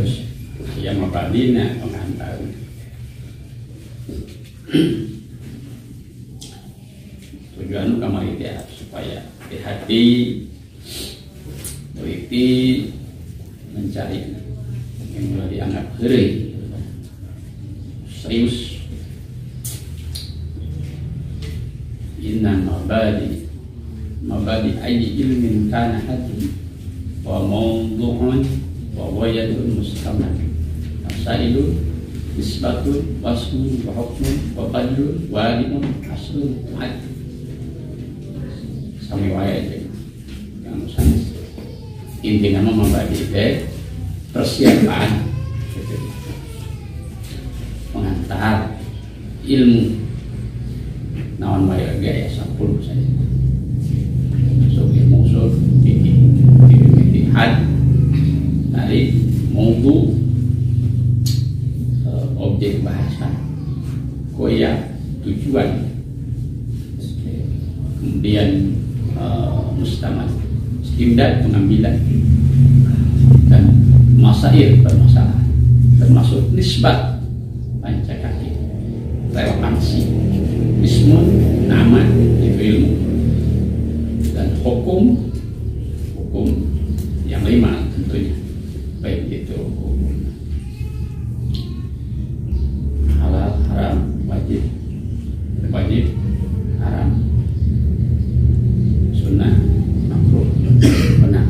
terus ya mabadina pengantar tujuan kamar itu ya, supaya hati teliti mencari yang mulai dianggap heri serius. Inna mabadi ayyi ilmin kana hati wa mawdu'un wa wayadun mustaman asailu isbatun wasmun wa hukmun wa badlun wa alimun aslun tu'ad sami waya itu yang sanes inti nama mabadi persiapan pengantar ilmu nawan waya gaya 10 saja masuk ilmu usul fikih had dari mawdu objek bahasa koya tujuan kemudian mustamal istimdad pengambilan dan masail permasalahan termasuk nisbat pancakaki relevansi ismun nama itu ilmu dan hukum yang 5 tentunya baik itu halal haram wajib haram sunnah makruh benar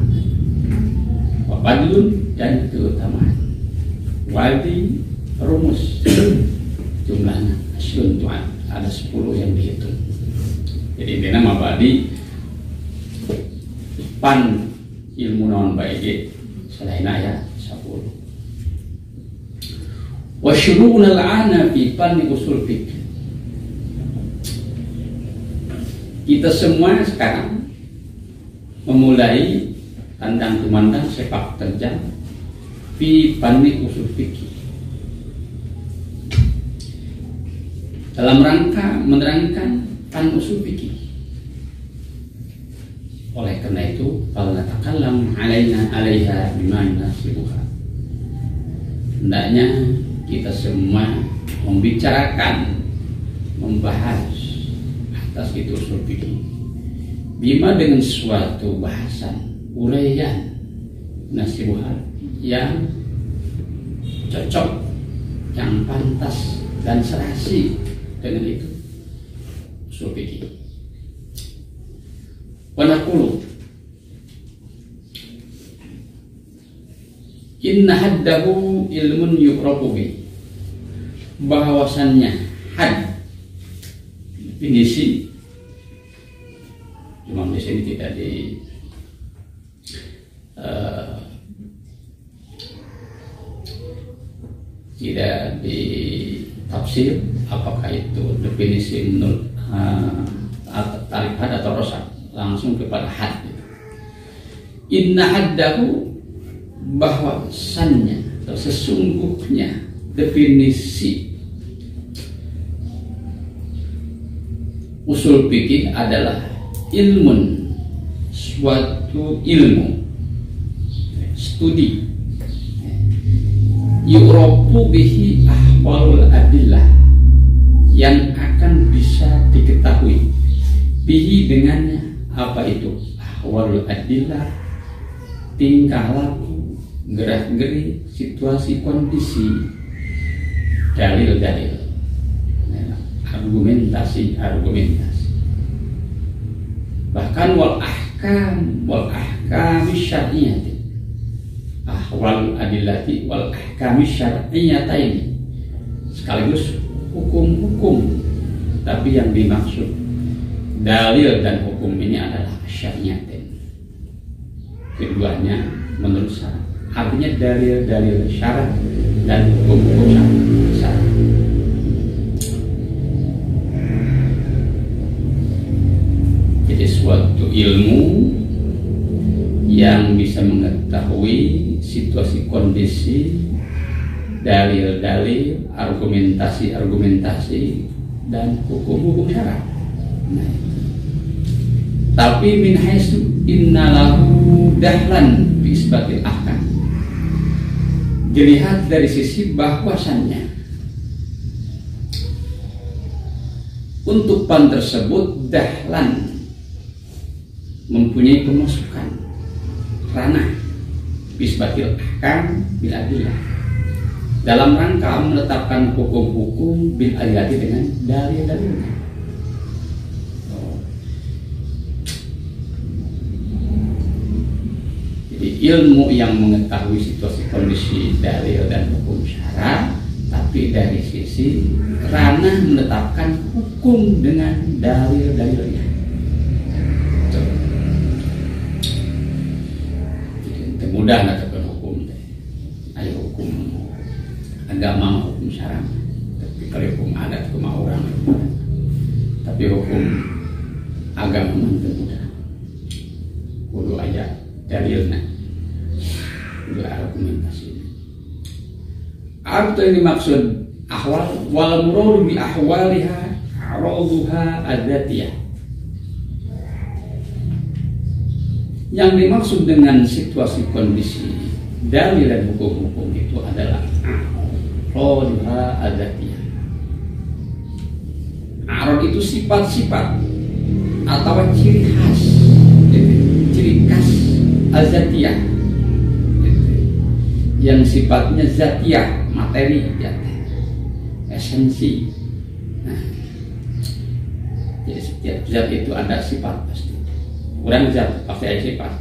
wabadlun dan keutamaan wadi rumus jumlahnya asyun tuan ada 10 yang dihitung. Jadi intinya mabadi pan ilmu non baik selain ayat 10. Wa syuruna al-ana fi pan usul fikih. Kita semua sekarang memulai tandang tumandang sepak terjang fi pan usul fikih. Dalam rangka menerangkan pan usul fikih. Oleh karena itu, fal natakallam alaiha bima yunasibuha. Hendaknya kita semua membicarakan, membahas atas itu usul fikih. Bima dengan suatu bahasan, uraian nasibuha yang cocok, yang pantas dan serasi dengan itu usul fikih. Wa naqulu inna haddahu ilmun yuqrabu bi, bahwasannya had definisi cuma di sini tidak di tafsir apakah itu definisi menurut tarikh had atau rosak, langsung kepada had. Inna haddahu, bahwasannya atau sesungguhnya definisi usul fikih adalah ilmun, suatu ilmu, studi, yu'rafu bihi ahwalul adillah, yang akan bisa diketahui bihi dengannya. Apa itu ahwalul adillah? Tingkah laku, gerak-gerik, situasi, kondisi, dalil-dalil, argumentasi, bahkan wal ahkam syar'iyyah, ahwal adillati wal ahkam syar'iyyah ini sekaligus hukum-hukum, tapi yang dimaksud dalil dan hukum ini adalah syar'iyyah. Keduanya menurut syarat, artinya dalil-dalil syarat dan hukum-hukum syarat. Jadi suatu ilmu yang bisa mengetahui situasi, kondisi, dalil-dalil, argumentasi, dan hukum-hukum syarat. Nah, tapi min haitsu innalahu dahlan fi isbatil ahkam, dilihat dari sisi bahwasannya untuk pan tersebut dahlan mempunyai pemasukan ranah bisbatil ahkam bil adillah dalam rangka menetapkan hukum-hukum bil adilati dengan dalil-dalilnya. Jadi ilmu yang mengetahui situasi kondisi dalil dan hukum syara, tapi dari sisi ranah menetapkan hukum dengan dalil-dalilnya. Jadi mudah menetapkan hukum. Ayo hukum agama, hukum syara. Tapi kalau hukum adat, hukum orang. Tapi hukum agama itu mudah. Kudu aja dalilnya, kudu argumentasi. Apa yang dimaksud ahwal wal muradu bi ahwaliha araduha adzatiyah. Yang dimaksud dengan situasi kondisi dalil dan hukum-hukum itu adalah araduha adzatiyah. Arad itu sifat-sifat atau ciri khas, ciri khas adzatiyah yang sifatnya zatiyah, materi, esensi. Nah, jadi setiap zat itu ada sifat pasti. Orang zat pasti ada sifat.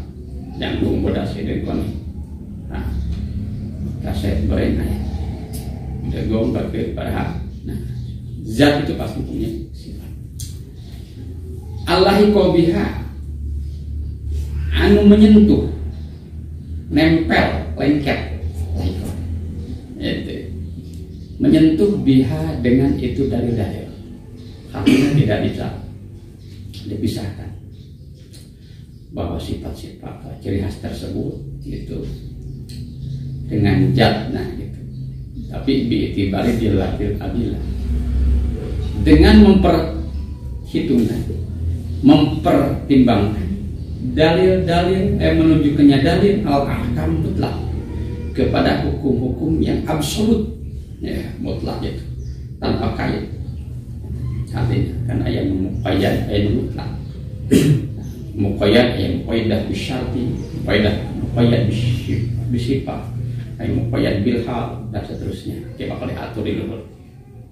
Yang bodas itu kami. Nah, kaset berain ayat. Udah gombak ke para. Nah, zat itu pasti punya sifat. Allahi qabiha anu menyentuh, nempel, lengket. Itu menyentuh biha dengan itu dari dalil, artinya tidak bisa dipisahkan bahwa sifat-sifat ciri khas tersebut itu dengan zatnya gitu. Tapi bi'tibari dilatil adilah dengan mempertimbangkan dalil-dalil menunjukkannya dalil al-ahkam mutlak kepada hukum-hukum yang absolut, ya, mutlak itu tanpa kait. Artinya kan ayat muqayyad, ayat mutlak. Muqayyad ayat muqayyadah bisyarti, muqayyad bisifat, ayat muqayyad bil hal dan seterusnya. Kita bakal diatur di luar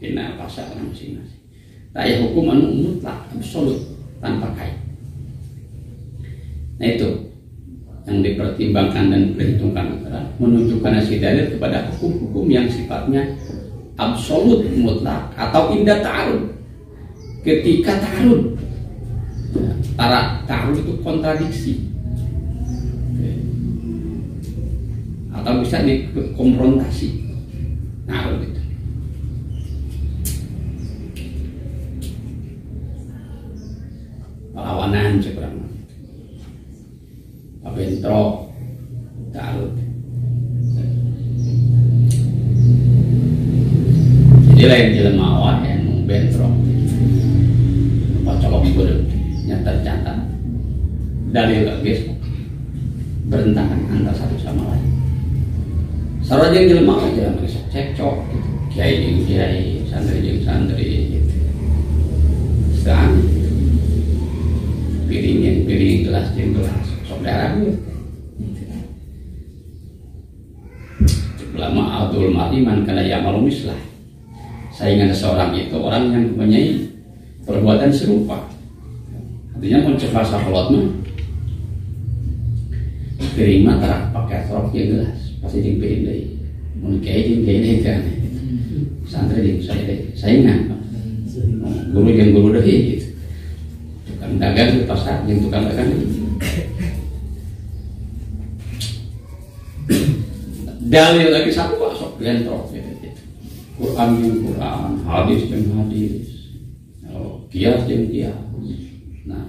dina pasal masing-masing. Ayat hukum anu mutlak, absolut tanpa kait. Nah itu yang dipertimbangkan dan diperhitungkan adalah menunjukkan si dalil kepada hukum-hukum yang sifatnya absolut mutlak atau indah ta'arud. Ketika ta'arud, ta'arud itu kontradiksi atau bisa dikonfrontasi. Ta'arud itu perlawanan sebenarnya. Bentro ta'arud. Jadi lain jelema awak yang bentro pacolok beureuh nyata catat dalil geus berentangan antara satu sama lain. Sarua jeung jelema awak jalan geus cekcok gitu. Kiai jeung kiai, santri jeung santri gitu. Sekarang piring yang piring, gelas jeung gelas. Saudara gue lama Abdul Maliman karena ya malumislah saingan seorang itu orang yang mempunyai perbuatan serupa. Artinya mencoba sakolot mah piring mah tarak pakai sorok ya gelas pasti jengpein deh mungkin jengpein deh kan santri jeng saya deh saingan guru jeng guru deh gitu tukang dagang di pasar jeng tukang dagang dalil lagi satu masuk bentrok gitu. Quran yang Quran, hadis yang hadis, kias yang kias. Nah,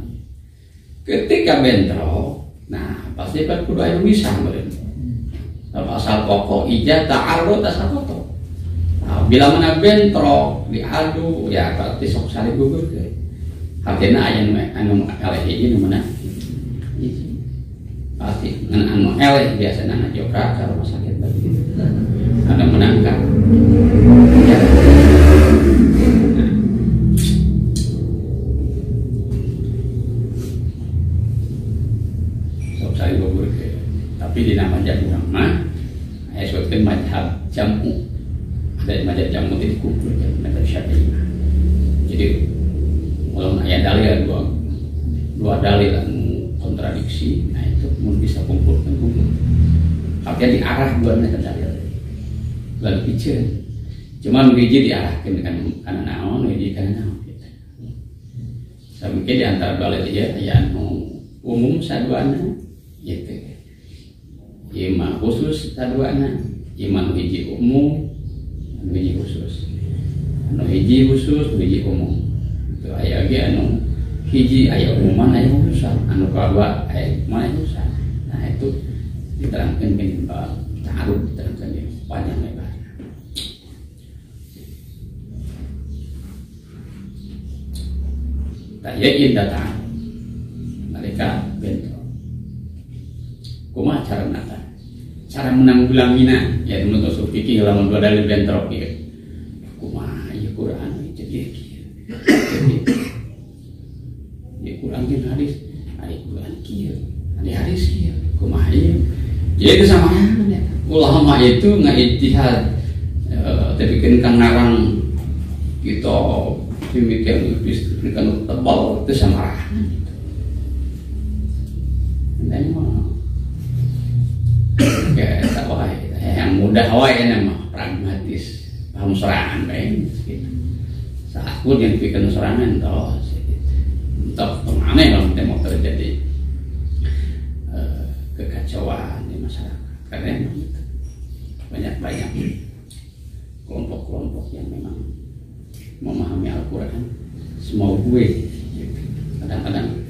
ketika bentrok, nah pasti kan kudu aya bisa meureun. Asal pokok ijah ta'arud asal pokok. Nah, bila mana bentrok diadu ya berarti sok sari gugur ke. Hakina aya anu eleh hiji nu meunang. Pasti ngan anu eleh biasana ngajokrak ka rumah sakit bagi. jamu, ada mazhab jamu itu dikumpul dengan mazhab Syafi'i. Jadi kalau ayat dalil dua dalil kontradiksi, nah itu mun bisa kumpul. Tapi diarah dua dalil. Lalu pikir, cuman biji diarahkan dengan kanan naon, biji kanan naon. Saya mikir di antara dalil dia ayat umum saduana, gitu. Ima khusus saduana, ima hiji umum, hiji khusus. Hiji khusus, hiji umum. Itu ayat ge anu hiji ayat umum aya khusus, anu kedua ayat mana khusus. Nah itu diterangkan dengan taruh diterangkan panjang lebar. Tak yakin datang mereka bentrok. Kumaha cara menata? Cara menanggulanginya ya menurut usul fikih lamun dua dalil bentrok ya. Kumaha ya Quran jadi ya Quran kan hadis, ada Quran kieu, ada hadis kieu. Kumaha ya? Jadi kesamaan ya. Ulama itu ngijtihad tapi kan ngarang kita demikian kan tebal itu sama dan kayak tak wae yang mudah wae nama pragmatis paham serangan baik gitu. Saat pun yang bikin serangan terus entah kemana kalau kita mau terjadi kekacauan di masyarakat karena banyak kelompok-kelompok yang memang memahami Al-Quran semau gue gitu. Kadang-kadang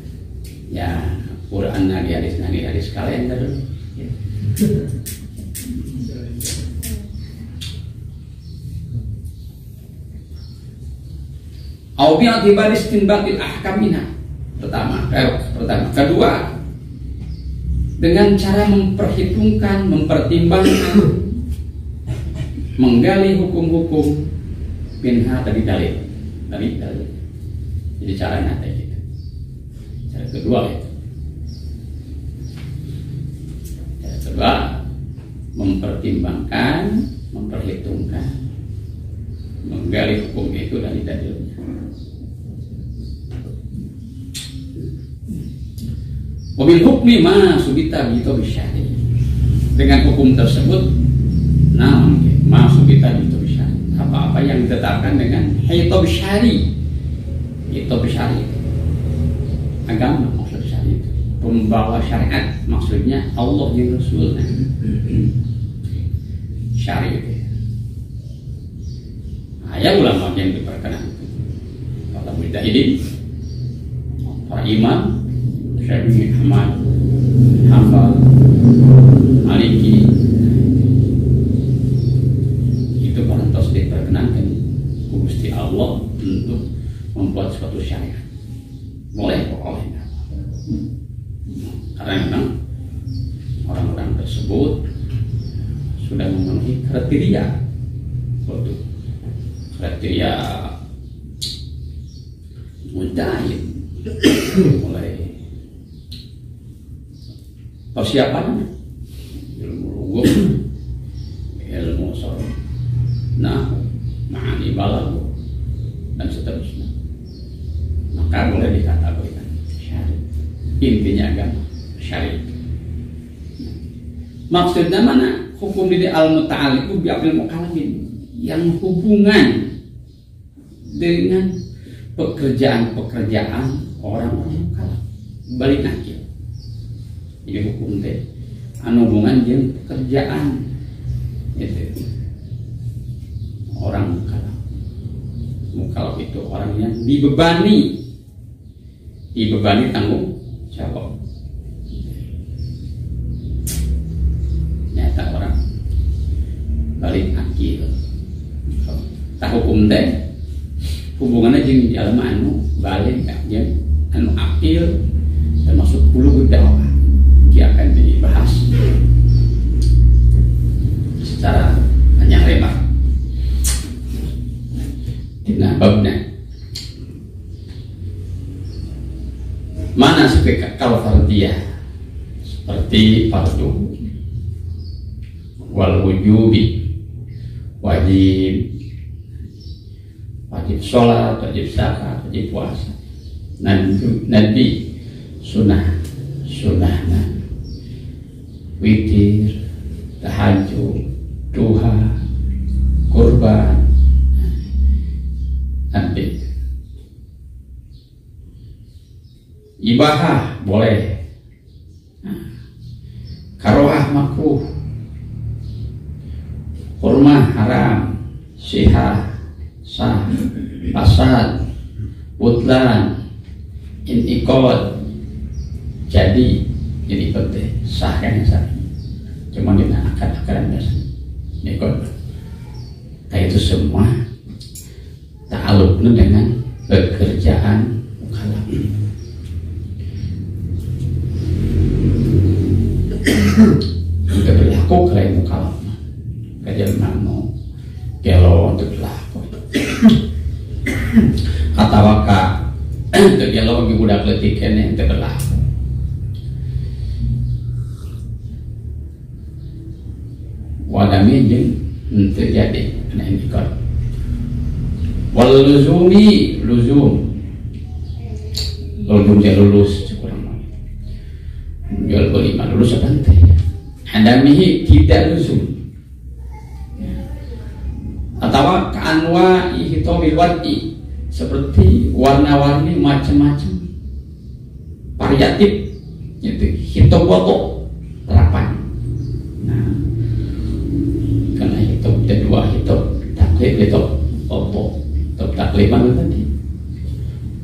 ya Quran nadi hadis kalian terus gitu. Aubi akibat istinbatil ahkamina pertama. Kedua, dengan cara memperhitungkan, mempertimbangkan, menggali hukum-hukum minha dari dalil. Jadi caranya kayak gitu. Cara kedua itu. Cara kedua mempertimbangkan, memperhitungkan, menggali hukum itu dari dalilnya. Wabil hukmi ma subita gitu bisyari. Dengan hukum tersebut, ma subita gitu bisyari. Apa-apa yang ditetapkan dengan hitab syari. Hitab syari agama maksud syari itu pembawa syariat, maksudnya Allah dan Rasulnya. Syari itu ayat ulama yang diperkenankan para mujtahidin, para imam Syafi'i, Ahmad, Hanbal, Maliki itu pantas diperkenankan Gusti Allah untuk membuat suatu syariat. Boleh pokoknya. Karena memang orang-orang tersebut sudah memenuhi kriteria mujtahid, mulai persiapannya ilmu lughah, ilmu sharh, ma'ani balagh dan seterusnya, maka boleh dikategorikan syari. Intinya agama syari. Maksudnya mana? Hukum di al-muta'alliq bi aqlil mukallafin, yang hubungan dengan pekerjaan-pekerjaan orang-orang mukallaf. Balik nakil. Ini hukum teh anu hubungan jeung pekerjaan itu orang mukallaf. Mukallaf itu orang yang dibebani tanggung jawab. Nyata orang balik akil. Tak hukum teh hubungannya jeung jalma anu balik jeung anu akil termasuk bulu dakwah. Dia akan dibahas secara panjang lebar. Nah, babnya mana kalau fardiyah seperti fardu wal wujubi wajib sholat, wajib zakat, wajib puasa. Nabi sunahna witir, tahajud, duha, kurban, nanti ibahah boleh, karohah makruh, kurma haram, syihah sah, fasad, butlan, intikad jadi penting sah kan sah. Cuma kita akad-akadan biasa. Nikot. Itu semua ta'alluqna dengan pekerjaan mukallaf. Itu berlaku kalau mukallaf. Kajian mano kalau untuk berlaku. Kata waka kalau bagi budak letik ini itu berlaku. Wadami jeng terjadi kena indikot. Wal luzum dia lulus cukup lama. Jual beli mah lulus apa nanti? Hadamihi tidak luzum. Atau kanwa ihtomil wadi seperti warna-warni macam-macam variatif itu hitam foto terapan. Nah, karena hitam kedua hitam taklif hitam foto hitam taklif mana tadi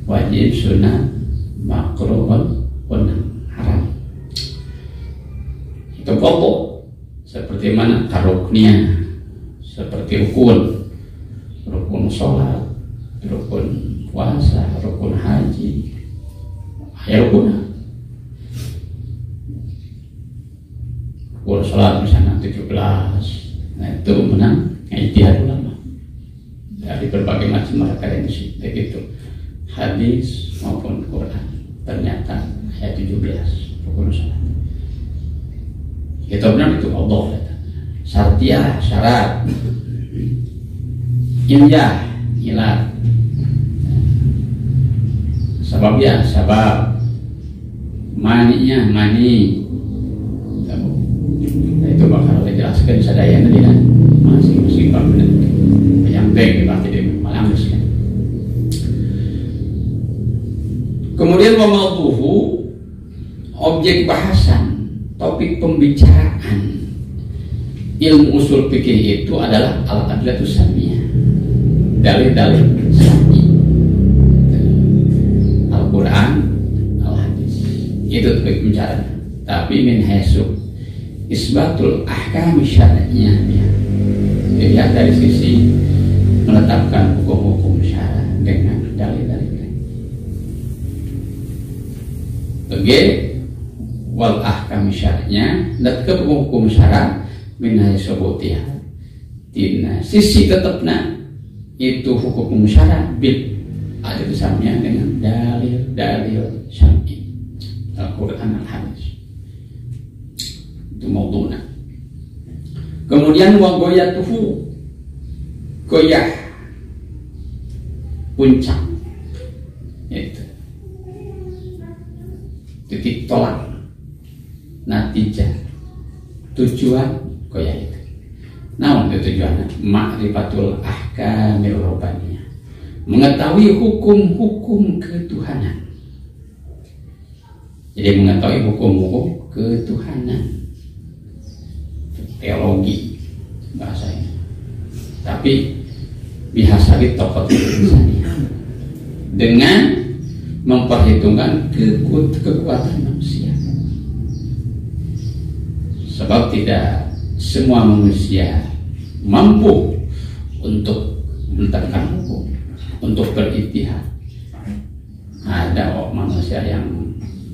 wajib sunat makruh dan haram. Hitam foto seperti mana karuknya, seperti rukun sholat, rukun puasa, rukun haji, rukun sholat misalnya 17. Nah itu menang ijtihad ulama dari berbagai macam referensi baik itu hadis maupun Quran. Ternyata ayat 17 rukun sholat itu benar, itu Allah syarat injah ilat sababnya sabab maninya mani. Nah, itu bakal dijelaskan sadaya nanti kan masing-masing bab yang baik dibagi di malam kan. Kemudian wamaduhu objek bahasan, topik pembicaraan ilmu usul fikih itu adalah al-adlatus samiyah, dalil-dalil syar'i, Al-Quran, Al-Hadis, itu topik pembicaraan. Tapi min haitsu isbatul ahkam syar'iyyah, dilihat dari sisi menetapkan hukum-hukum syara dengan dalil-dalil. Oke, wal ahkam syar'iyyah, dan hukum syara min haitsu butiha, tina sisi tetapna itu hukum syara bil ada besamanya dengan dalil-dalil syar'i Al-Quran, Al-Hadis. Itu maudhu'na. Kemudian wa goyatuhu, goyah puncak itu titik tolak natijah tujuan goyah itu. Nah, untuk tujuannya ma'rifatul ahkamir rabbaniyah, mengetahui hukum-hukum ketuhanan. Jadi mengetahui hukum-hukum ketuhanan, teologi bahasanya. Tapi bihasabi tokoh dengan memperhitungkan kekuatan manusia. Sebab tidak semua manusia mampu untuk menetapkan hukum, untuk berijtihad. Ada manusia yang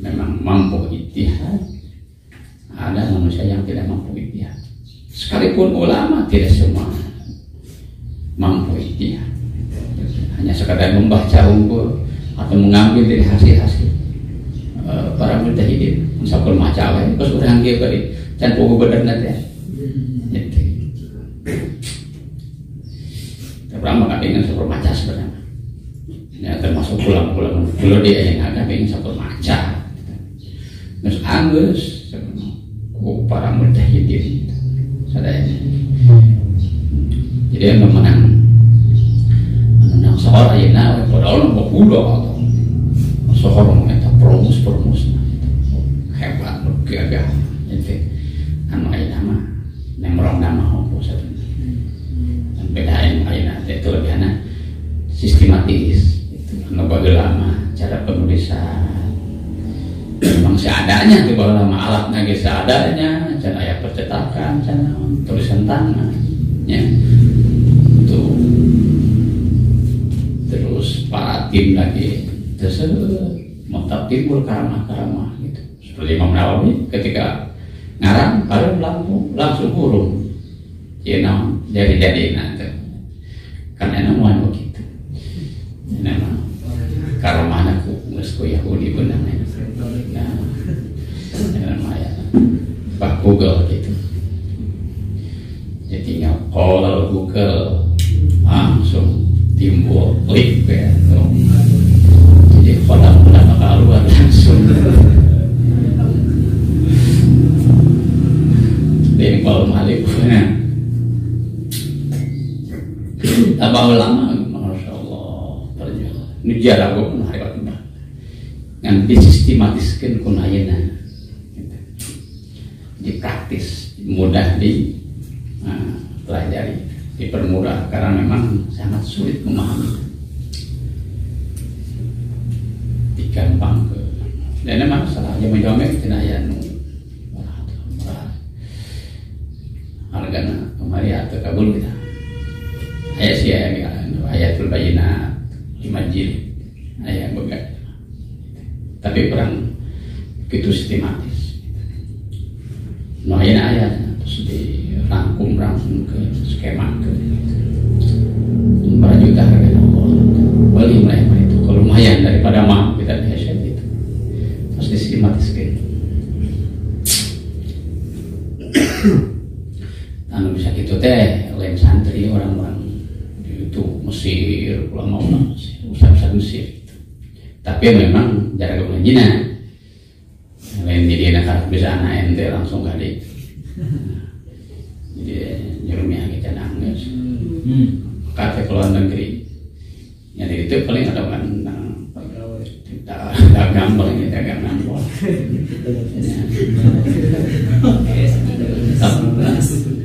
memang mampu ijtihad, ada manusia yang tidak mampu ijtihad. Sekalipun ulama tidak semua mampu ijtihad, hanya sekadar membaca unggul atau mengambil dari hasil-hasil para mujtahidin. Misal macalah itu sudah anggap dari can pogo bener nanti. dengan sepur maca sebenarnya. Ya termasuk pulang-pulang dulu dia yang ada pengen sepur maca. Terus anggus, para mujahidin, sadaya. Jadi yang menang seorang yang naik padahal nggak kuda atau seorang yang tak promus hebat gagah itu nama nemrong nama homo satu dan bedain lain itu lebih enak sistematis itu bagi lama cara penulisan memang seadanya itu bahwa lama alatnya seadanya cara ayat percetakan cara tulisan tangan ya itu terus para tim lagi tersebut mau timbul karamah gitu seperti Imam Nawawi ketika ngarang kalau langsung huruf ya jadi nanti karena nama begitu nama karamahnya ku Yahudi benar namanya Pak Google gitu jadi kalau Google langsung timbul klik ya jadi kolam-kolam keluar langsung timbul malik tambah lama Masya Allah perjuangan ini jarak gue pun hari waktu yang disistematiskan kunayana di praktis mudah di pelajari dipermudah karena memang sangat sulit memahami digampang ke dan memang salah aja menjawabnya kita ayat hargana kemarin atau kabul kita ayat sih ayatul bayinat 5 jilid ayat begat tapi kurang begitu sistematis ayat terus dirangkum ke skema ke berapa juta harga Allah beli mereka itu kalau lumayan daripada mau kita biasa itu harus disistematiskan anu bisa gitu teh lain santri orang-orang itu Mesir ulama-ulama Mesir Mesir tapi memang jarak kemenjina lain jadi anak bisa anak ente langsung kali jadi jurumnya kita nangis kata keluar negeri yang itu paling ada kan dagang paling dagang nampol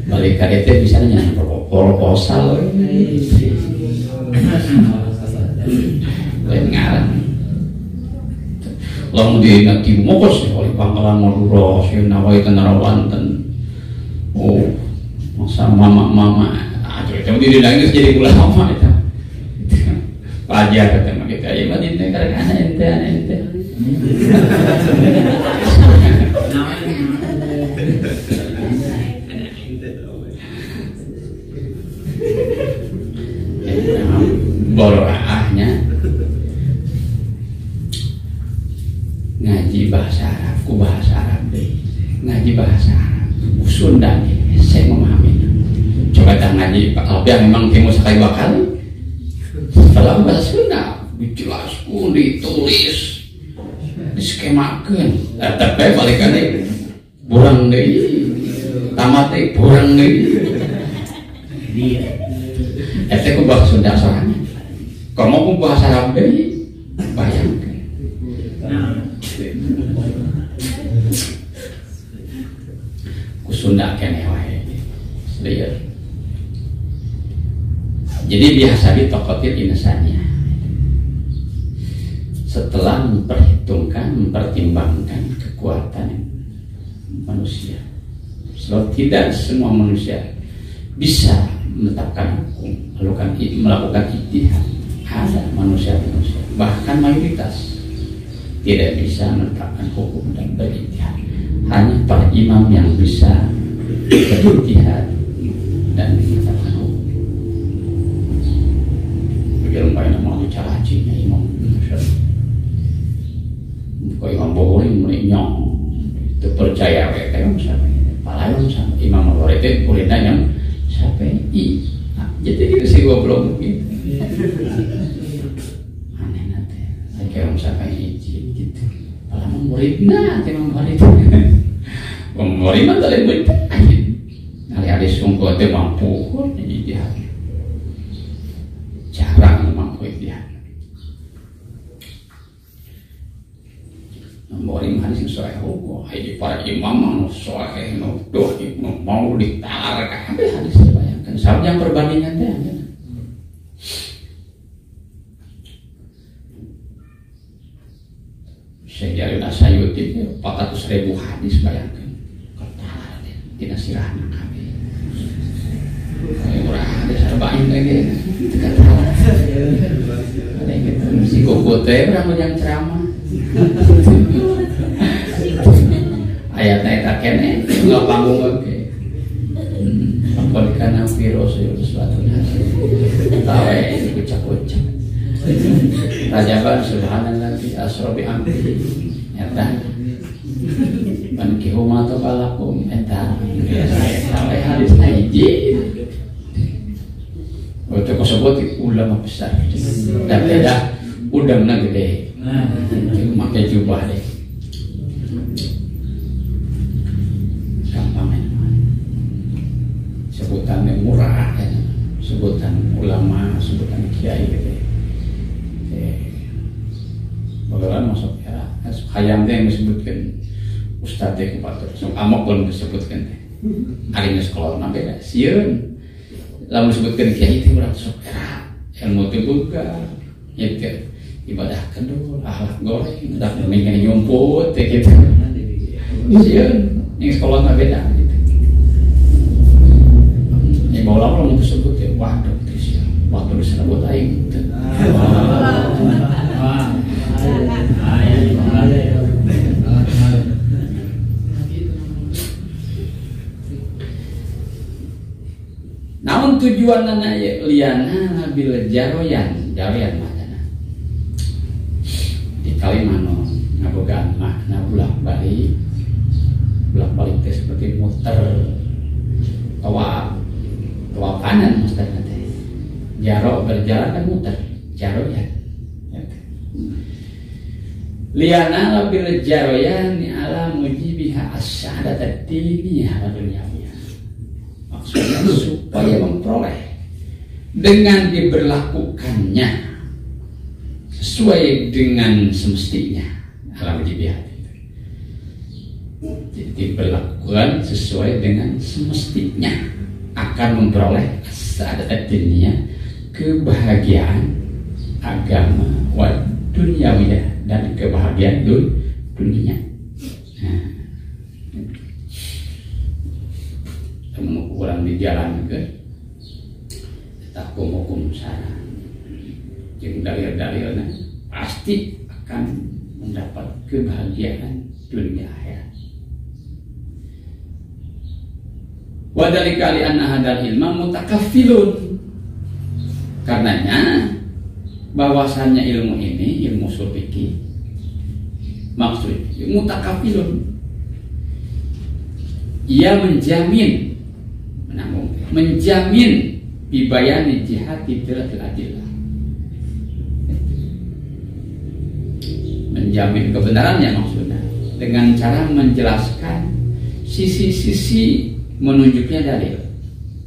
balik KDT bisa nanya proposal lain ngarang long di nanti mokos oleh Pangkalan Madura si nawai tenara Banten masa mama aja itu nangis jadi gula mama itu pajak kata kita ya mah ini karena ente boroahnya ngaji bahasa Arab ku bahasa Arab deh ngaji bahasa Arab Sunda saya memahami coba tak ngaji tapi memang timu sekali bakal kalau bahasa Sunda dijelaskan ditulis diskemakan tapi balikan deh burang deh tamat deh burang deh itu ku bahasa Sunda soalnya kalau mau ku bahasa Arab deh bayangkan ku Sunda kene wae jadi biasa ditokotin insanya setelah mempertimbangkan kekuatan manusia sebab tidak semua manusia bisa menetapkan hukum melakukan ijtihad ada manusia bahkan mayoritas tidak bisa menetapkan hukum dan berijtihad hanya para imam yang bisa berijtihad dan menetapkan hukum begitu banyak mau bicara hajinya imam kau imam boleh menyong itu percaya kayak misalnya paling sama imam Al-Warid itu kulitnya yang sampai jadi itu sih gua belum gitu Aneh nanti. Kayak misalkan izin gitu. Kalau muridnya, memang murid. Murid mah tak boleh izin. Hari-hari sungguh tu mampu jadi dia. Jarang mampu dia. Murid hadis soal hukum. Hai para imam soal doa mau ditarikkan hadis bayangkan. Sama yang perbandingannya. Sejarah Nasayuti 400.000 hadis bayangkan. Ketara tidak sirahna kami. Orang hadis arbain lagi. Ada yang gitu. Si Gogote berapa yang ceramah. Ayatnya tak kene nggak panggung lagi. Apa karena virus itu sesuatu nasi. Tahu dikucak-kucak. Rajaban subhanallah asrobi amri nyata mankihu mato kalakum eta sampai hadis haji waktu tersebut ulama besar dan beda udangnya gede pakai jubah deh gampang sebutannya murah sebutan ulama sebutan kiai gitu. Bagaimana masuk era hayam yang disebutkan Ustadz yang kepatur so amak pun disebutkan hari ini sekolah nabi siun lalu disebutkan kiai itu berarti era ilmu itu juga itu ibadah kedua akhlak goreng udah mendingan nyumput gitu siun yang sekolah nabi beda gitu yang bawa lama disebut ya waduh waktu disebut aing namun tujuan anak liana bil jaroyan mana di Kalimano ngabogaan makna bolak balik teh seperti muter tawaf kanan maksudnya teh jaro berjalan kan muter jaroyan liana bil jaroyan ala mujibiha as-sa'adat ad-diniyah wa dunyawiyah. Maksudnya supaya memperoleh dengan diberlakukannya sesuai dengan semestinya ala mujibiha itu. Jadi diberlakukan sesuai dengan semestinya akan memperoleh as-sa'adat ad-diniyah kebahagiaan agama wa dunyawiyah dan kebahagiaan dunia. Temu orang di jalan ke tak hukum sana. Jadi dalil-dalilnya pasti akan mendapat kebahagiaan dunia akhirat. Wa dzalika li anna hadzal ilma mutakaffilun. Karenanya bahwasannya ilmu ini ilmu ushul fikih maksudnya mutakafilun ia menjamin bibayani jihad tidratil adillah menjamin kebenarannya maksudnya dengan cara menjelaskan sisi-sisi menunjuknya dalil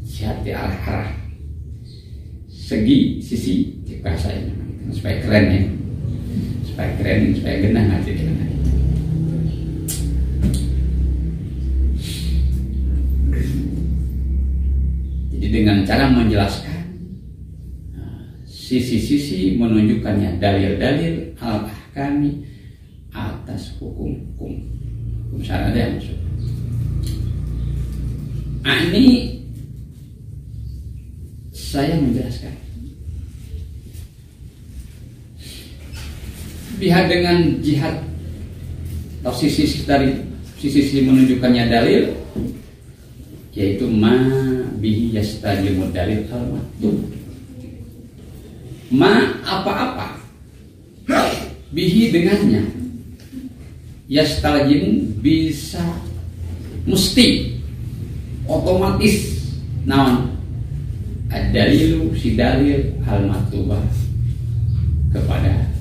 jihad al-harah segi sisi bahasa ini supaya keren ya supaya genah nanti dengan jadi dengan cara menjelaskan sisi-sisi menunjukkannya dalil-dalil al-ahkami atas hukum syar'i yang masuk. Ini saya menjelaskan pihak dengan jihad atau sisi dari sisi menunjukkannya dalil yaitu ma bihi yastajimu dalil al-maktub ma apa-apa bihi dengannya yastajimu bisa mesti otomatis naon ad-dalilu si dalil al-matubah kepada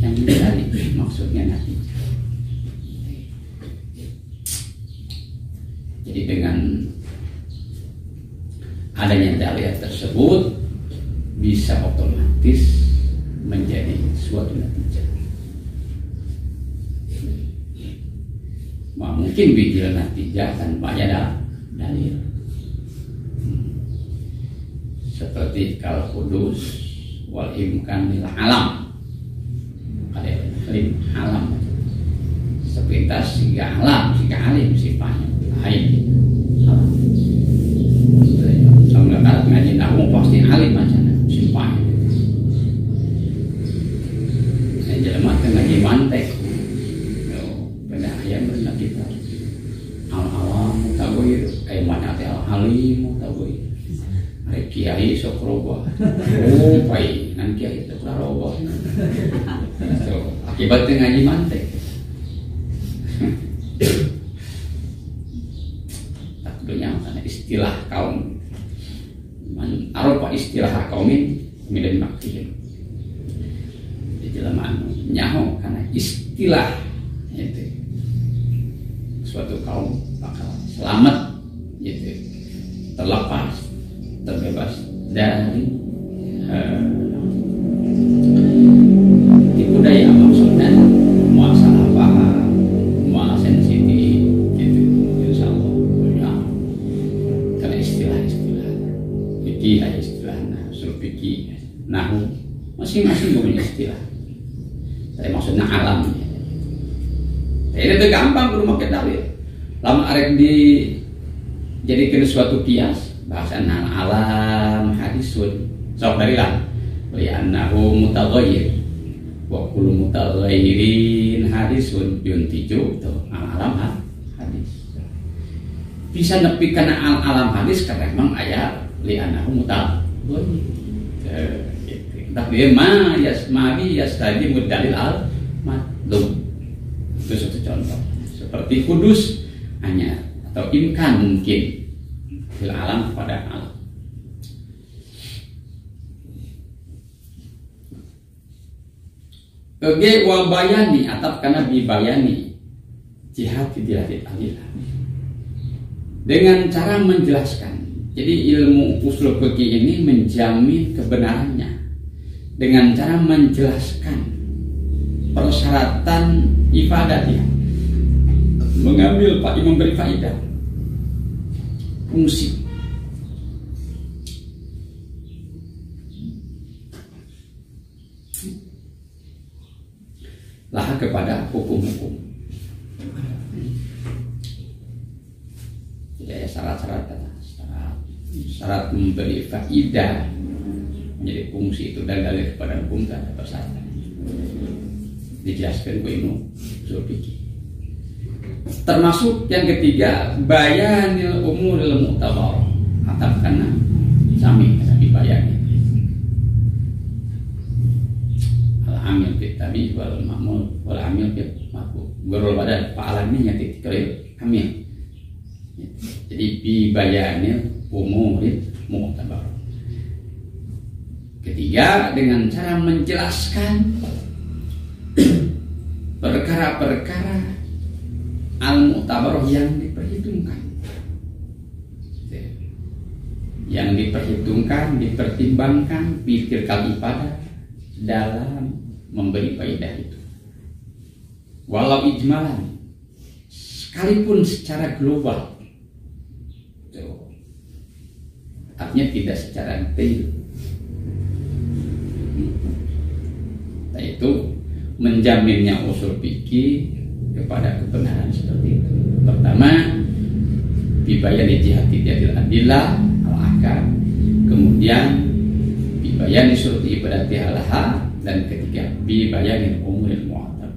yang dicari, maksudnya natijah. Jadi dengan adanya dalil tersebut bisa otomatis menjadi suatu natijah. Mungkin bijil natijah tanpa ada dalil. Seperti kal kudus wal imkan lil alam. Ada lil alam. Sepintas siga alam, siga alim sifatnya lain. Kalau nggak ngaji nahu pasti alim macamnya sifatnya. Saya jelema teh ngaji mantek. Pada ayam benar kita. Al-alam mutagoir, mana teh al-halim mutagoir. Kiai sok roboh. Oh, baik, nan kiai sok roboh. So, akibatnya ngaji mantek. Takdirnya karena istilah kaum. Man aropa istilah kaumin midan makin. Jadi dalam nyaho karena istilah itu suatu kaum bakal selamat gitu, terlepas, terbebas dari tipu daya maksudnya masalah paham, masalah sensitif gitu, insya Allah ya. Karena istilah-istilah fikih ada istilahnya, usul fikih, nahu masing-masing punya istilah. Saya maksudnya alam. Ini tuh gampang kudu make dalil. Lamun arek dijadikan suatu kias bahasa alam hadisun. Sok dari lah. Li annahu mutaghayyir. Wa kullu mutaghayyirin hadisun yuntiju tuh alam hadis. Bisa nepi kana alam hadis karena memang aya li annahu mutaghayyir. Tapi yasmabi yastadi mudalil al matlub. Itu satu contoh. Seperti kudus hanya atau imkan mungkin fil alam pada alam. Oke, wabayani atau karena bibayani jihad dilatih alilah dengan cara menjelaskan. Jadi ilmu usul fikih ini menjamin kebenarannya dengan cara menjelaskan persyaratan ibadatnya, mengambil memberi faedah, fungsi. Lah kepada hukum-hukum. Jadi syarat memberi faedah menjadi fungsi itu dan dalil kepada hukum dan persyaratan. Dijelaskan ke ilmu usul fikih. Termasuk yang ketiga bayanil umuril mu'tabar atau karena sami dibayani. Al-amil fit tabi wal ma'mul wal amil fit ma'qul. Gurul pada fa'alannya titik amil. Jadi bibayanil umuril mu'tabar. Ketiga, dengan cara menjelaskan perkara-perkara al-mu'tabarah yang diperhitungkan. Yang diperhitungkan, dipertimbangkan, pikir kali ibadah dalam memberi faedah itu. Walau ijmalan, sekalipun secara global. Artinya tidak secara detail. Itu menjaminnya usul fikih kepada kebenaran seperti itu. Pertama, bibayani jihati jadil adillah al-ahkam. Kemudian bibayani surti ibadati halaha. Dan ketiga, bibayani umuril mu'atab.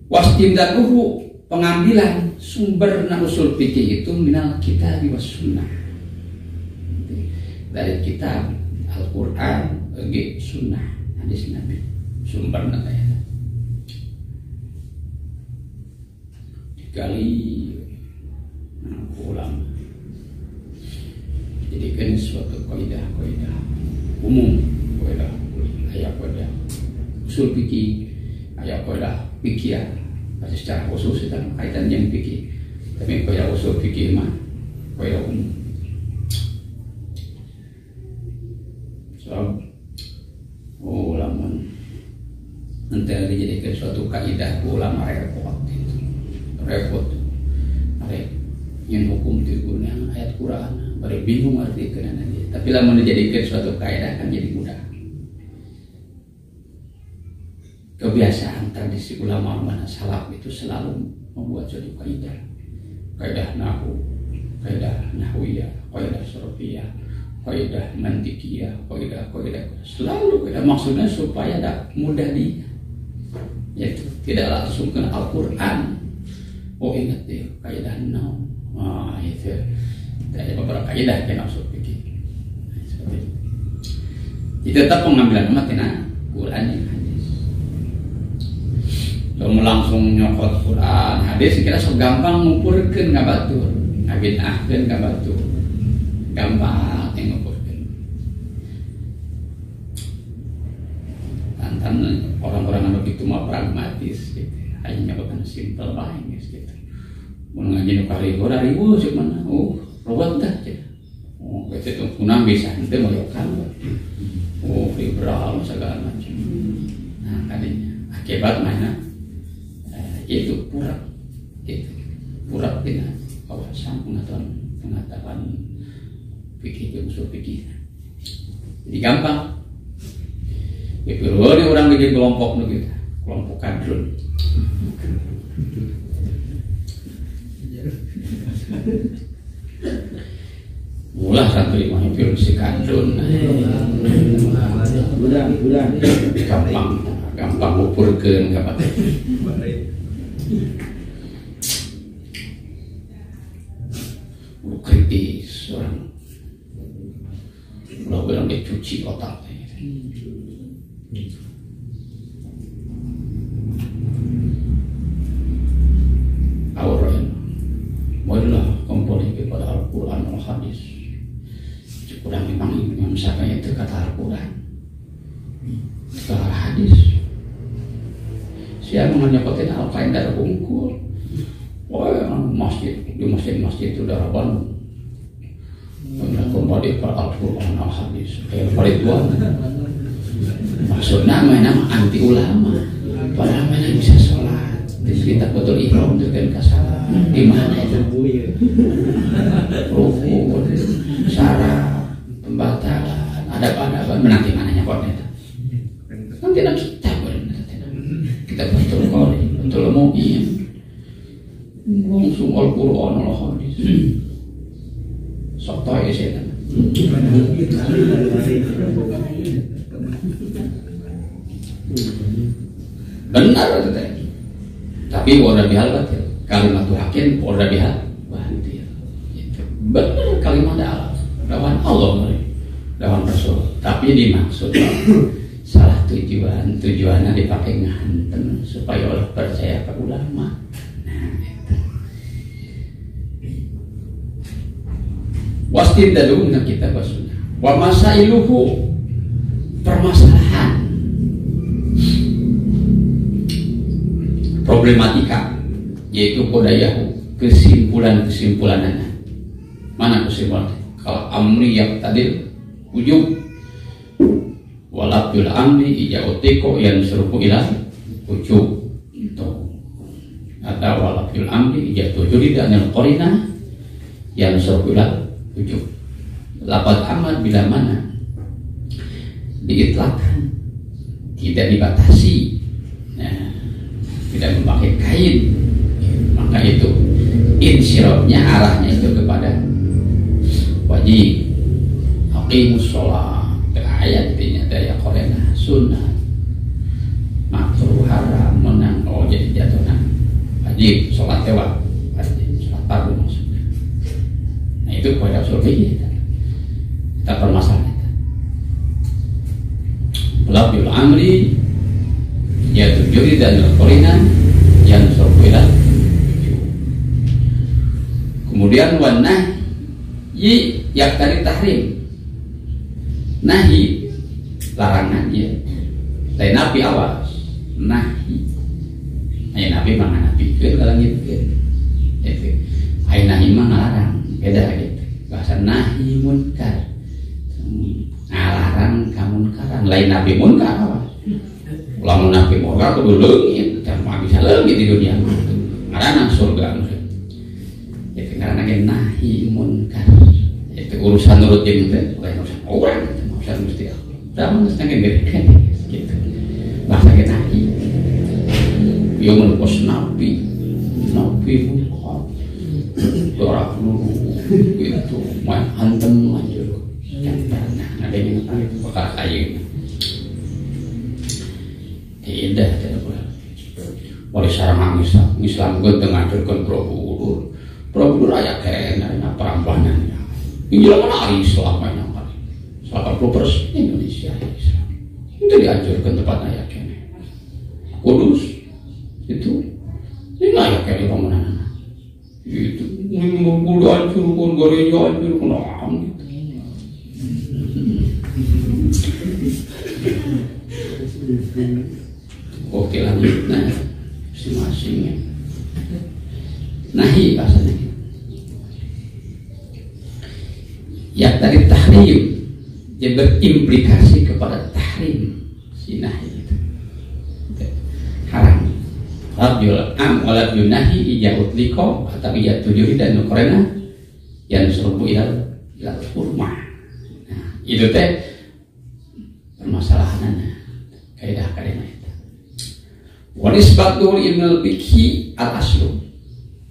Wastindaduhu, pengambilan sumber usul fikih itu minal kitab was sunnah. Dari kitab Al-Quran, sunnah, hadis Nabi, sumber nanti. digali ulama jadikan suatu kaidah umum, kaidah usul fikih, kaidah fikih secara khusus itu kaitan yang fikih, tapi kaidah usul fikih mah kaidah umum. So, ulama nanti dijadikan suatu kaidah ulama repot yang hukum digunakan ayat Quran baru bingung arti kenana dia. Tapi lah menjadikan suatu kaidah kan jadi mudah. Kebiasaan tradisi ulama mana salaf itu selalu membuat suatu kaidah nahwu, kaidah nahwiyah, kaidah sarfiyah, kaidah mantikiyah, kaidah selalu kaidah maksudnya supaya mudah yaitu tidak langsung ke Al-Quran. Oh ingat deh kaidah nahwu. Itu ada beberapa kaidah yang maksud fikih. Itu tetap pengambilan materi Quran yang hadis. Kalau langsung nyokot Quran hadis kira so gampang ngumpulkeun ngabatur, ngabidahkeun ngabatur. Gampang ngumpulkeun. Tantan orang-orang anu kitu mah pragmatis gitu. Hanya bukan simpel bae gitu. Mun ngaji nu karigo ribu cek mana? Robot dah cek. Itu punang bisa henteu moyokan. Liberal segala macam. Nah, kadinya akibat mana? Itu pura dengan kawasan pengetahuan fikih itu usul fikih. Jadi gampang. Itu orang bikin kelompok begitu, kelompok kadrun. Mulah santri mah itu si kadrun. Gampang ngumpulkeun ka Pak. Kritis orang. Udah bilang dicuci otaknya. Auran. Marilah kembali kepada Al-Quran dan Hadis. Kurang memang Imam Syafi'i itu kata Al-Quran, kata Hadis. Siapa menyebutin Al-Qaeda bungkul? Di masjid itu darah Bandung. Kembali ke Al-Quran dan Hadis. Perituan. Maksudnya nama anti ulama. Padahal mana bisa sholat. Kita betul ihram itu kan kesalahan. Di mana itu? Ruku, syarat, pembatalan, ada menanti mananya kok itu. Kan tidak kita benar. Kita betul kali, betul mu'min. Langsung Al-Quran Al-Hadis. Sotoy saya. Benar itu teh. Tapi wadah bihal batil. Kalimat hakim wadah bihal batil. Benar kalimat lawan Allah, lawan Rasul. Tapi dimaksud salah tujuannya dipakai ngahanten supaya orang percaya ke ulama. Nah, itu. Wastidalun kita basuna. Wa masailuhu permasalahan. Problematika yaitu kodayahu kesimpulan-kesimpulannya. Mana kesimpulan? Kalau amri yang tadi ujung walabdul amri ijautiko yang serupu ilah ujung itu ada walabdul amri ijatujuri dan al-qorina yang serupu ilah ujung lapat amat bila mana diitlakkan tidak dibatasi, nah, tidak memakai kain, maka itu insirofnya arahnya itu kepada wajib aqimus sholat ayat intinya dari Quran sunnah makruh haram menang jadi jatuhnya wajib sholat wajib sholat fardu maksudnya. Nah itu pada survei kita permasalahan pelabul amri ya tujuh dan Quran yang survei Kemudian wanahyi yaktari tahrim. Nahi larangan ya. Lain nabi awas. Nahi. Ayo nabi mana nabi itu kalau gitu. Itu. Ayo nahi mah ngelarang. Beda gitu. Bahasa nahi munkar. Ngalarang kamunkaran. Lain nabi munkar awas. Lamun nabi munkar kudu leungit, teh mah bisa leungit di dunia. Ngaranna surga. Itu ngaranna ge nahi munkar. Itu urusan nurut jeung teh, lain urusan orang. Mesti aku, dalam setengah gede gitu. Bahasa kita nahi, yang melukos nabi munkar, dorak dulu gitu, main hantem aja, jangan ada yang bakal kayu, tidak boleh. Wali sarang Islam gue menghancurkan Borobudur aja kayaknya perambahannya. Ini mana Islam banyak. 80% Indonesia Islam itu dihancurkan tempat ayaknya. Kudus itu ini ayaknya bangunan itu udah hancurkan gereja hancurkan orang gitu. Oke lanjut nah masing-masingnya nahi bahasanya ya tadi tahrim yang berimplikasi kepada tahrim sinah itu haram. Rajul am wala yunahi ija'ut liko atau ija'ut juri dan nukorena yang serbu ilal hurmah. Nah itu teh permasalahannya kaidah-kaidah itu. Wanisbatul ilmul fikhi al aslu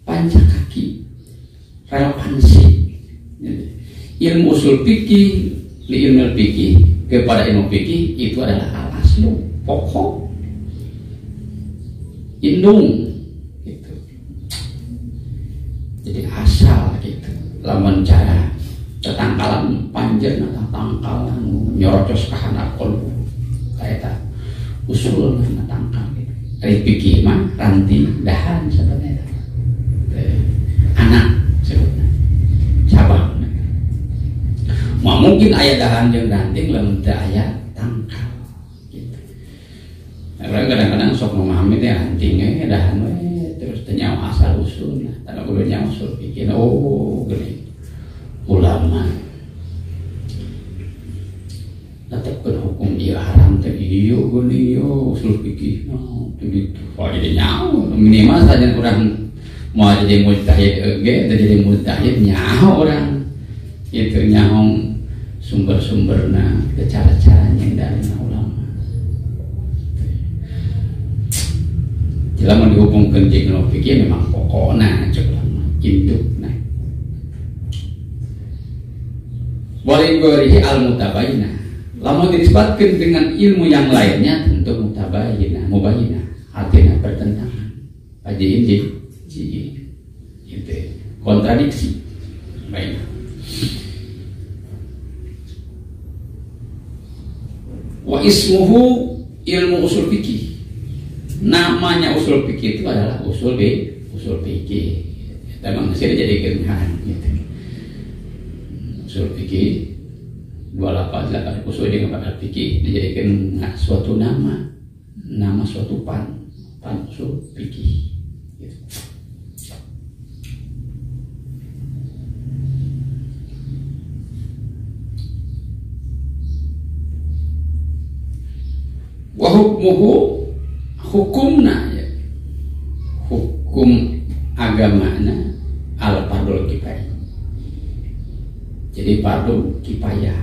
panca kaki relevansi ilmu usul fikih di ilmu fikih kepada ilmu fikih itu adalah al-aslu pokok indung gitu. Jadi asal gitu. Lamun cara tetangkalan panjen atau tangkalan nyorocos kahana kolbu kayak usul tangkal gitu. Dari fikih mah ranting dahan sebenarnya anak sebutnya cabang. Mau mungkin ayat dahan yang ranting lamun teu aya tangkal gitu. Nah, kadang-kadang sok memahami teh rantingnya dahan we terus teu nyawa asal usulna. Tara kudu nyawa usul pikir geuning ulama tetepkeun hukum ieu haram teh ieu geuning ieu usul pikir begitu. Oh jadi nyawa minimal saja urang mau jadi mujtahid ge jadi mujtahid nyawa urang itu nyahong sumber-sumberna cara-caranya dari ulama. Jelema dihubungkeun jeung ilmu fikih memang pokokna cek ulama indukna. Wali ghairihi al-mutabayyinah. Lamun disebutkeun dengan ilmu yang lainnya tentu mutabayyinah, mubayyinah, artinya bertentangan. Ajiin itu kontradiksi. Baik. Wa ismuhu ilmu usul fikih. Namanya usul fikih itu adalah usul fikih. Memang masih dijadikan gitu. Usul fikih dua lafaz usul dengan kata fikih dijadikan suatu nama suatu pan usul fikih. Gitu. Wa hukmuhu hukumna ya. Hukum agamana al fardul kifayah. Jadi fardu kifayah.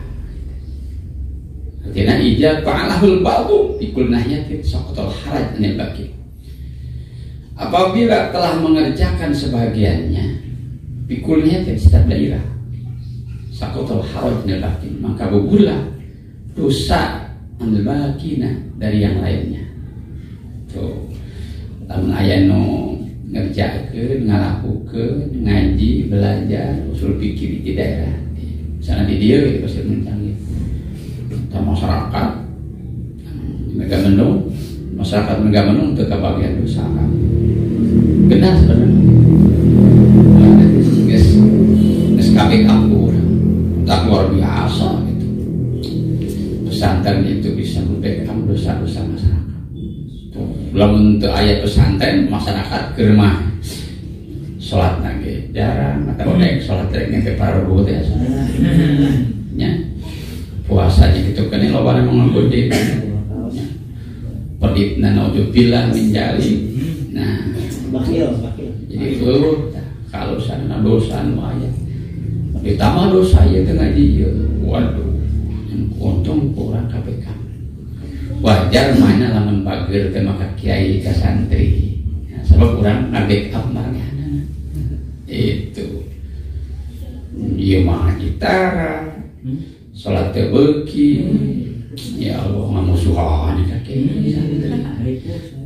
Artinya ija fa'alahul ba'du bikul nahyatin saqatul haraj anil baqi. Apabila telah mengerjakan sebagiannya bikul nahyatin setiap daerah saqatul haraj anil baqi, maka gugurlah dosa anil baqina dari yang lainnya. Tuh, lamun aya nu ngerjakeun, ngalakukeun, ngaji, belajar usul fikih di daerah. Misalnya di dieu gitu pasti mencangit. Masyarakat Megamendung, masyarakat Megamendung teu kabagian dosa kan. Benar sebenarnya. Guys, biasa gitu. Pesantren itu bisa membekam dosa-dosa masyarakat. Lamun teu aya pesantren masyarakat keur mah salat lagi jarang atau salat rek ke pararuh teh nya. Puasanya gitu kan loba memang nggodek. Peditna naudzubillah min jali. Nah, bakil. Jadi itu kalau sana dosa anu aya. Ditambah dosa ieu teh ngaji. Waduh, untung kurang KPK. Wajar mana lamun bager teh maka kiai ka santri. Nah, sebab urang ngabackup margana. Itu. Ieu mah gitara. Salat teh beuki. Ya Allah ngamusuhan ka kiai.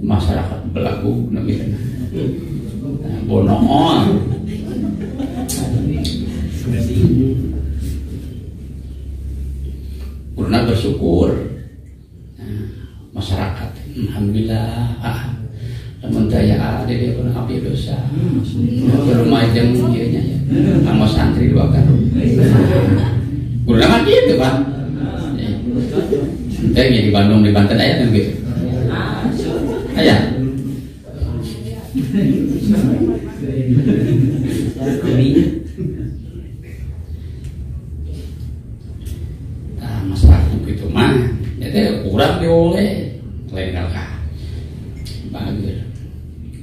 Masyarakat belagu nepi teh. Bonoon. Pernah bersyukur masyarakat, alhamdulillah. Namun daya ada dia pernah api dosa. Berumajeng dianya ya, sama santri 2 karung. Pernah kan gitu kan? Entahnya di Bandung, di Banten ayat kan gitu. Ayat. Masalah begitu mah, jadi kurang dioleh, lain kalkah, bagus,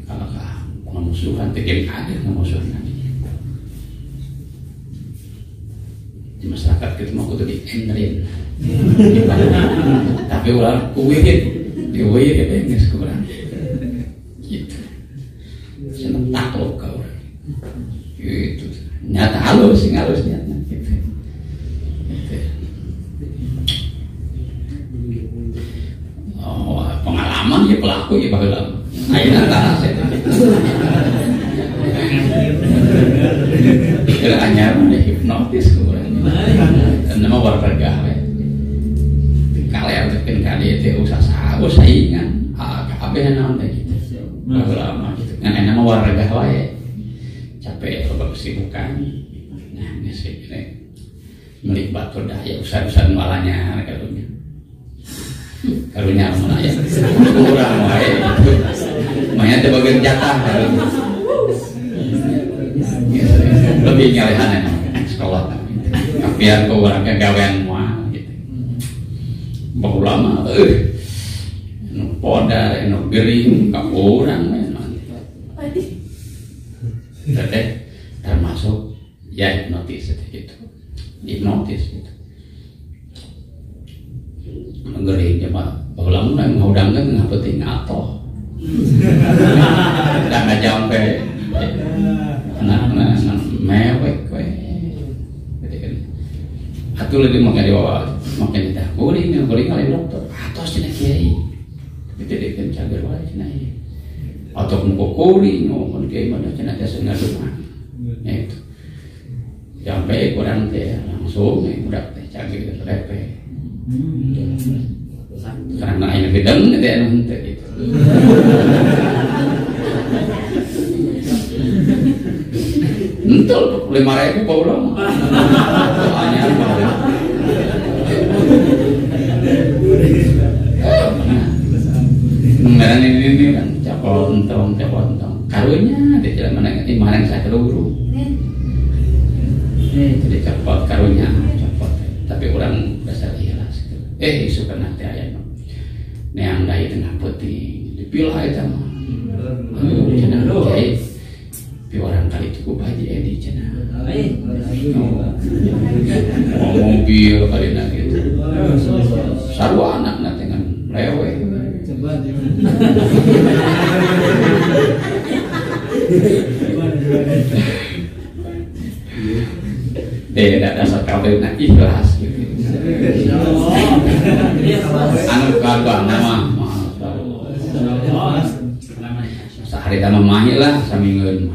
kalkah memusuhan, tekem ada memusuhan nanti. Di masyarakat kita mau kudu dienderin, tapi orang kuwihit, diwihit itu nggak kurang, gitu, seneng takluk kau, gitu, nyata halus nyata. Pengalaman ya pelaku ya baheula. Ayeuna tah saya. Kira anyar mah hipnotis kurang. Nama warga we. Kalian teh kali teh usah saus saingan. Kabeh naon teh gitu. Baheula mah gitu. Ngan nama warga wae. Capek loba kesibukan. Nah, geus we meuli batur daya usah-usah malanya karunya. Karunya mana ya? Kurang wae. Maya teh bagian jatah karunya. Lebih nyalehan sekolah. Biar kau orangnya gawean moal gitu. Baheula mah nu poda nu gering ka urang we. Teh termasuk ya hipnotis itu. Hipnotis gitu. Menggeri cuma baheula mah ngaudangkeun ngapeting atoh. Da ngajampe. Anak-anak mewek we. Jadi kan atuh lebih mangga dibawa makin teh kuring kali dokter. Atos cenah kiai. Jadi kan cager wae cenah ieu. Atau muka kuring mun kiai mah cenah teh ngaduman. Itu. Sampai kurang teh langsung budak teh cager lepe. Karena ini bidang itu yang nanti gitu. Entul 5.000 paulah. Soalnya Mengaran ini kan capon tong. Karunya di jalan mana ini mana yang saya keluru. Jadi capot karunya capot. Tapi orang dasar ikhlas. Isu kan nanti ayat neang daya tengah putih dipilah itu mah cenah kiai pi orang kali cukup haji edi cenah mobil kali na gitu sarua anak na dengan lewe dasar kabeh na ikhlas gitu. Anu kagak nama sehari sama mahi lah samingin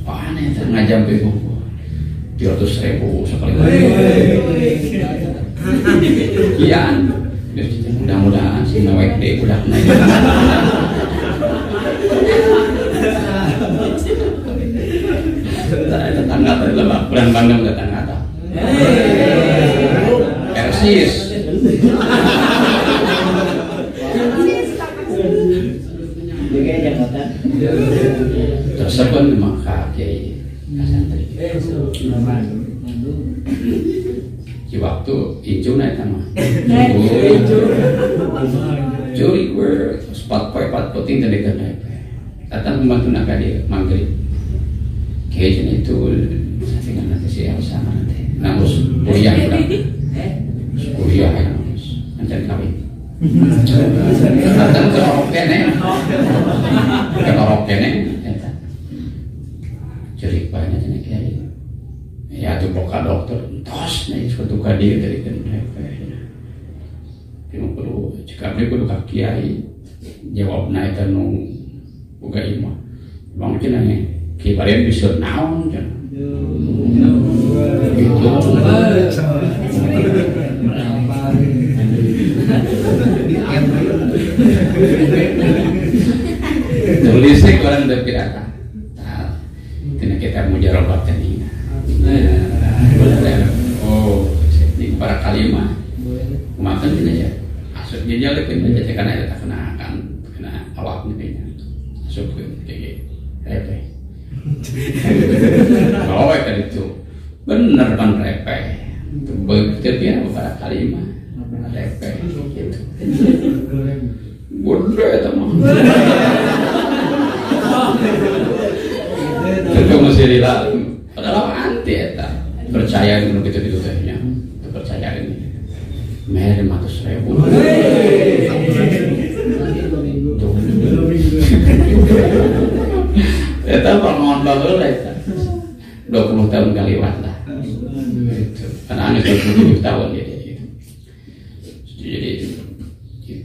aneh ngajam peku 300.000 sekali lagi kian mudah-mudahan si nawek deh budak naik Tetangga tadi lah, bulan Bandung tetangga tak. Persis. Tersebut memang kakek santri. Di waktu incu naik nama. Curi gue spot poting tadi kan naik. Datang membantu nak dia maghrib. Kayaknya itu saya tinggal nanti siapa sama nanti. Namus kuliah udah. Kuliah ya namus. Ancan kawin. Datang ke orok kene. Ke orok kene. Curi banyak jenis kayak. Ya tuh boka dokter. Tos nih suatu kali dari kan naik. Kena perlu jika beli perlu kakiai. Jawab naik tenung. Buka imah. Bang cina nih. Kibarian bisa naon kan? Gitu. Tulisnya orang udah pirata. Tina kita mau jarobat ini. Oh, ini para kalimah. Makan ini ya. Asupnya jalan kita jadi karena ada tak kena awak nih asup kayak repeh. Oh kan itu bener kan repeh. Begitu ya para kalimah repeh gitu. Bodoh itu mah. Itu masih dilalu. Padahal anti eta percaya dengan gitu tehnya. Percaya ini. Mer 500.000. Eta permohon baheula eta. 20 tahun kaliwat lah. Karena anu 27 tahun dia gitu. Jadi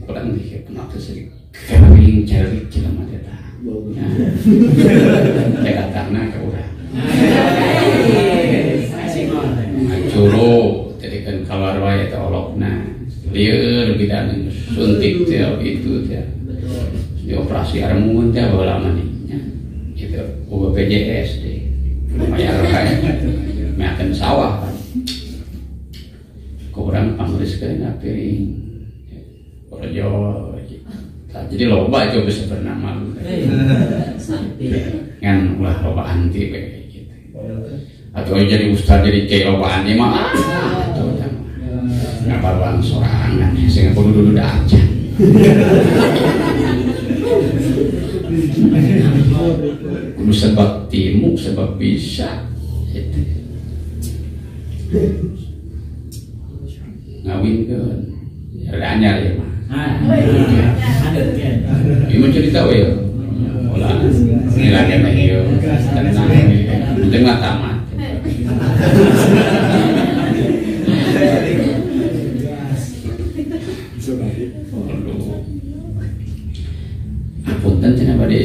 kurang dikit kenapa sih kambing cari jelema eta. Teka tanah ke urang. Curo jadi kan keluar wae eta olokna. Lieur bidan suntik teh itu teh. Di operasi armungun teh baheula mah itu BPJS deh, lumayan kayak makan sawah kan, kurang pamris kena piring, projo, jadi loba itu bisa bernama, kan ulah loba anti kayak gitu, atau jadi ustad jadi kayak loba anti mah, atau nggak baruan sorangan, sehingga dulu aja. Kudu sebab timu, sebab bisa itu. Ngawinkeun ada anyar ya mah. Ieu cerita we. Ulah nilai mah ieu. Tenang penting mah tamat. Apunten cenah bade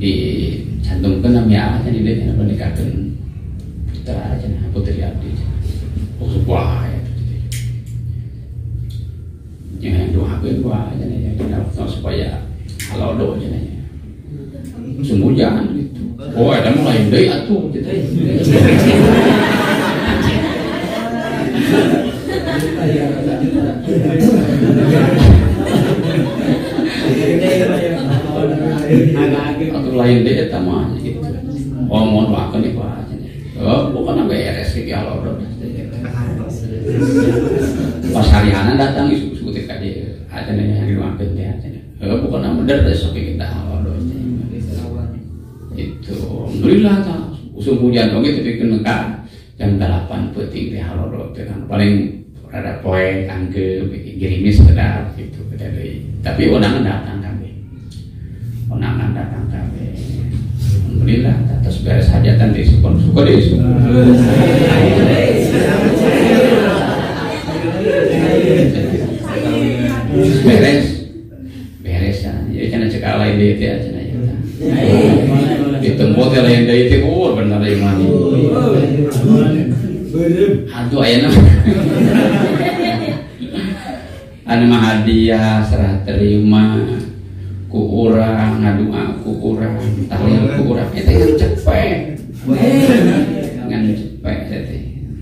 dicantumkeun namiah cenah di cenah nikahkeun putra cenah putri abdi cenah. Oh wah ya doakeun wae cenah supaya halodo cenah. Semujan gitu. Oh ada mulai deui atuh gitu. Atau lain deh tamanya gitu. Oh mohon maaf nih Pak. Oh bukan beres sih kalau udah. Pas hari-hari datang isu-isu ketika dia ada nih hari makan dia. Oh bukan nama dari sampai kita kalau itu. Alhamdulillah tak. Usung hujan dong itu bikin nekar jam 8 peting di haloro itu kan paling ada poe kangge bikin gerimis sedap gitu dari. Tapi undangan datang kami. Undangan datang kami. Alhamdulillah atas beres hajatan di syukur di syukur. Beres ya. Jadi jangan cekal lain dia ya cenah ya. Ditembok lain dia itu benar iman. Aduh ayeuna. Anu mah hadiah serah terima ku urang orang ngadu aku orang tahlil ku orang eta yang cepet ngan cepet eta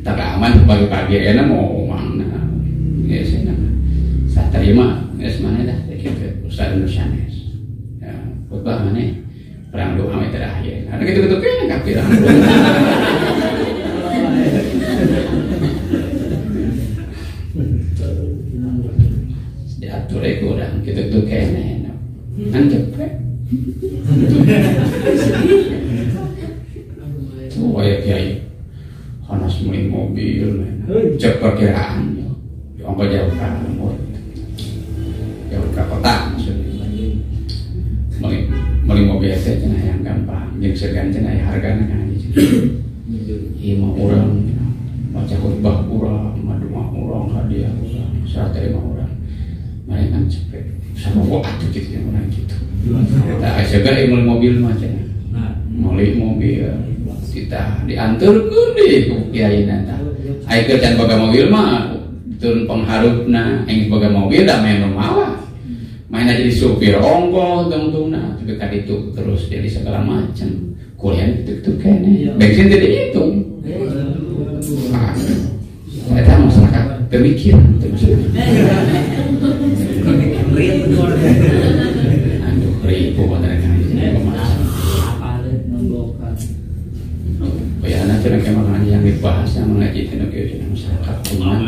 tak aman pagi-pagi enak mau mana geus enak satarima geus mana dah kitu Ustaz Nursanes ya khotbah mana perang doa mah terakhir ada gitu-gitu kan kafir diatur orang gitu-gitu kayaknya kan cepet tuh kayak kiai panas mulai mobil cepet kiraan yang jauh ke kota maksudnya mulai mobil itu cenah yang gampang yang segan cenah harganya kan iya mau orang baca khutbah orang maduma orang hadiah orang serah terima orang mereka cepet sama waktu gitu yang orang gitu kita segera mulai mobil macam mulai mobil kita diantarkan deh kiai nata ayo kerjaan baga mobil mah turun pengharupna yang baga mobil dah main rumah main aja di supir ongkos tungtungna tapi tadi itu terus jadi segala macam kuliah itu kayaknya bensin tidak dihitung kita masyarakat pemikiran itu masyarakat aduh ribu mereka ini ya nanti mereka makan yang dibahas yang mengaji teknologi masyarakat umat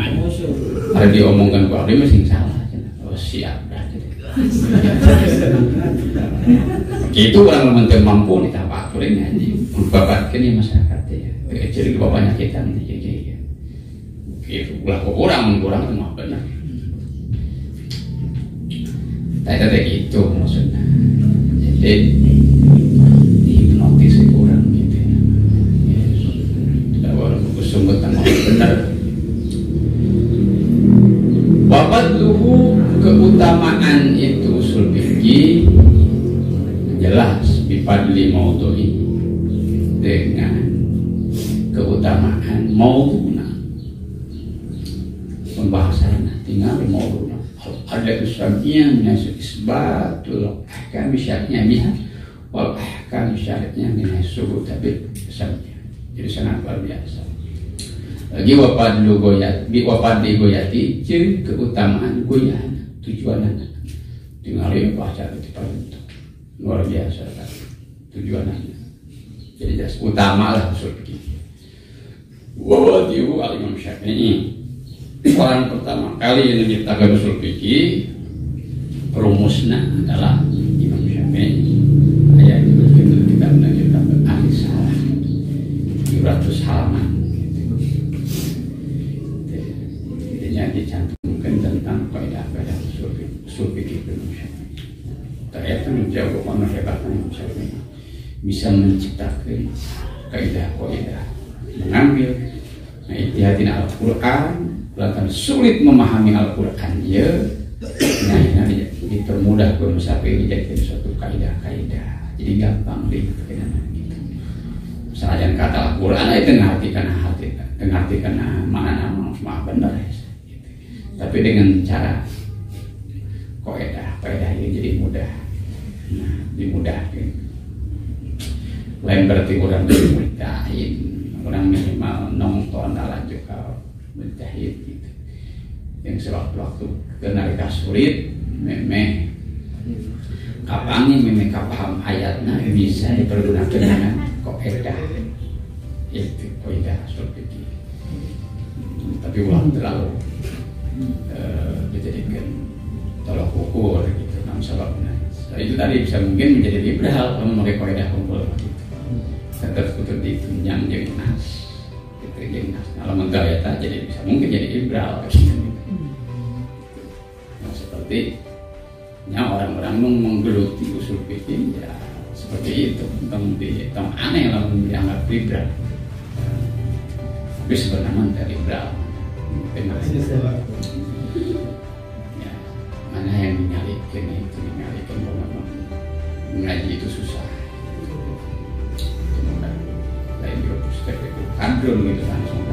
ada diomongkan kok dia masih salah oh siap itu orang menteri mampu ditambah akurin ngaji membabatkan ya masyarakat ya jadi bapaknya kita nih itu ulah kurang itu mah benar kayak gitu maksudnya jadi dihipnotis kurang gitu ya tidak boleh sungguh tanpa benar babat luhu keutamaan itu usul fikih jelas bipadli maudhu'i dengan keutamaan maudhu'na pembahasan tinggal maudhu'na ada usahanya minasuk isbatul ahkam syar'iyah biha wal ahkam syar'iyah minasuk tabit kesannya jadi sangat luar biasa lagi wapadlu goyat bi wapadli goyati jeung keutamaan goyah tujuannya tinggal yang baca itu paling luar biasa kan tujuannya jadi jelas utama lah usul fikih wawadiu al-Imam Syafi'i orang pertama kali yang menciptakan usul fikih rumusnya adalah Imam Syafi'i ayat itu kita menciptakan ahli salah 200 halaman dicantumkan tentang kaidah-kaidah usul fikih Indonesia. Ternyata menjawab mana hebatnya Syafi'i bisa menciptakan kaidah-kaidah, mengambil ijtihadin Al-Quran, bahkan sulit memahami Al-Quran ya. Nah ini dipermudah kalau Syafi'i dijadikan suatu kaidah-kaidah, jadi gampang dikenal gitu. Misalnya kata Al-Quran itu mengartikan mana benar. Tapi dengan cara kaidah ini jadi mudah, dimudahkan. Lain berarti orang mujtahid, orang minimal nonton ala juga mujtahid gitu. Yang sewaktu-waktu kena sulit, memeh kapangi kapaham ayatnya bisa dipergunakan dengan kaidah itu kaidah seperti itu. Tapi ulang terlalu dijadikan tolak ukur gitu kan sebabnya itu tadi bisa mungkin menjadi liberal kalau memakai kaidah kumpul gitu tetap ditunjang jadi nas gitu jadi nas kalau menggaya jadi bisa mungkin jadi liberal gitu. Nah, seperti orang-orang menggeluti usul fikih ya seperti itu tentang aneh kalau dianggap liberal tapi sebenarnya tidak liberal ya, mana yang menyalipkan bahwa mengaji itu susah lain juga puskes itu kadrun gitu langsung